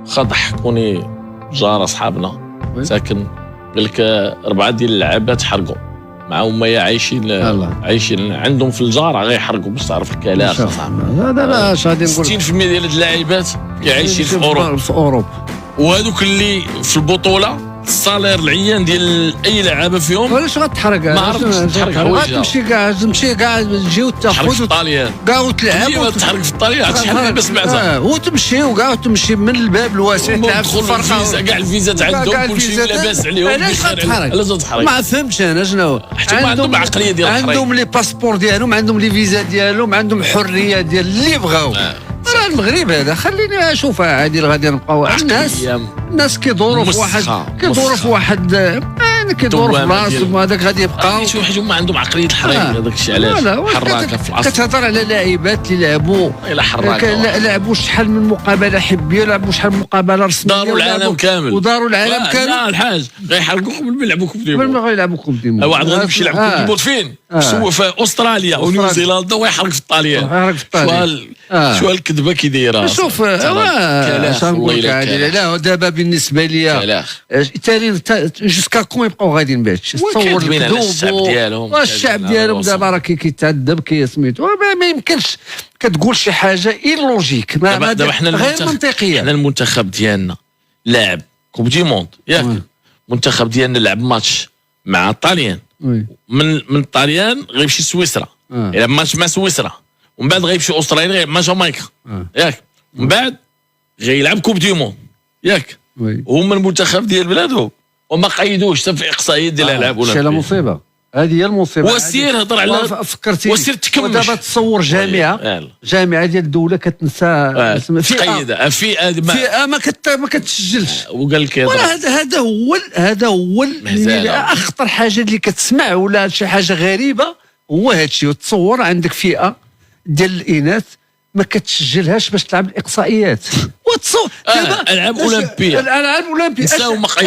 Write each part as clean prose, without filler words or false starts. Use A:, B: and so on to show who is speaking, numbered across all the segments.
A: واخا ضحكوني جار اصحابنا ساكن قال لك 4 ديال اللعابه تحرقوا مع هما عايشين عندهم في الجار غيحرقوا باش تعرف الكلاخ
B: هذا لا غادي نقول
A: 60% ديال اللاعبات عايشين في اوروبا وهذوك اللي في البطوله الصالير العيان ديال اي لعابه فيهم
B: علاش غتحرق؟
A: ما عرفتش تحرق حوايجها
B: تمشي كاع تجيو تاخذ
A: في الطاليان
B: كاع وتلعب
A: تحرق في الطاليان شحال اللي سمعتها
B: وتمشيو كاع وتمشي من الباب الواسع تلعب في
A: الفرقه كاع الفيزات عندهم كلشي لاباس عليهم
B: علاش غتحرق؟ ما فهمتش انا شنو
A: حتى عندهم عقليه ديال الحريق
B: عندهم لي باسبور ديالهم عندهم لي فيزا ديالهم عندهم حريه ديال اللي بغاو المغرب هذا خليني اشوفها عادي غادي نبقاو الناس كيدوروا في واحد كيدوروا في راسهم هذاك غادي يبقاو
A: شي واحد هما عندهم عقليه الحريق هذاك الشيء علاش حراكه في العصر
B: كتهضر على لاعبات اللي لعبوا لعبوا شحال من مقابله حبيه لعبوا شحال من مقابله رسميه
A: داروا العالم كامل
B: لا
A: الحاج غيحرقوا قبل ما يلعبوا كوب دي
B: قبل ما غيلعبوا كوب دي مون
A: واحد غادي يمشي يلعب كوب دي مون فين سوا في استراليا ونيوزيلندا ويحرق في الطاليان شو الكذبه كي دايره
B: شوف لا دابا بالنسبه لي التالي جوسكا كون يبقاو غاديين بهادشي تصور الكذوب الشعب ديالهم دابا راه كيتعذب سميتو ما يمكنش كتقول شي حاجه لوجيك
A: دابا حنا
B: غير منطقيه.
A: حنا المنتخب ديالنا لاعب كوب دي موند ياك المنتخب ديالنا لعب ماتش مع الطاليان من الطاليان غيمشي سويسرا يلعب ماتش مع سويسرا ومن بعد غيمشي استراليا غيلعب مع جامايكا ياك من بعد غيلعب كوب دي موند ياك هما المنتخب ديال بلادهم وما قيدوش حتى في احصائيات ديال الالعاب
B: ولا شي مصيبه هذه هي المصيبه
A: وسير هضر على
B: فكرتي
A: وسير تكمل
B: دابا تصور جامعه ديال الدوله كتنسى فئه ما كتسجلش
A: وقال لك
B: هذا هو اخطر حاجه اللي كتسمع ولا شي حاجه غريبه هو هذا الشيء. وتصور عندك فئه ديال الاناث ما كتسجلهاش باش تلعب الاقصائيات وتصور
A: العاب اولمبيه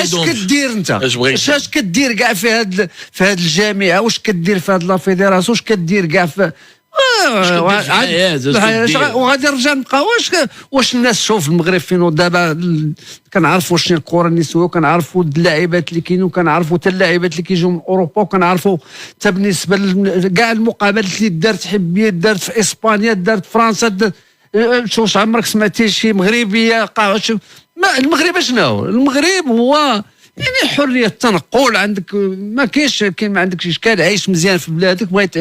B: اش كدير انت اش كدير كاع في هاد الجامعه واش كدير في هاد لا فيدراسيون واش كدير كاع في وغادي نرجع نبقى واش الناس شوف المغرب فين دابا كنعرفوا شنو الكره النسويه وكنعرفوا اللاعبات اللي كاينين وكنعرفوا حتى اللاعبات اللي كيجيو من اوروبا وكنعرفوا حتى بالنسبه كاع المقابلات اللي دارت حبيه دارت في اسبانيا دارت في فرنسا شوف عمرك سمعتي شي مغربيه المغرب شنو المغرب هو يعني حريه التنقل عندك ما كاينش ما عندكش اشكال عايش مزيان في بلادك بغيت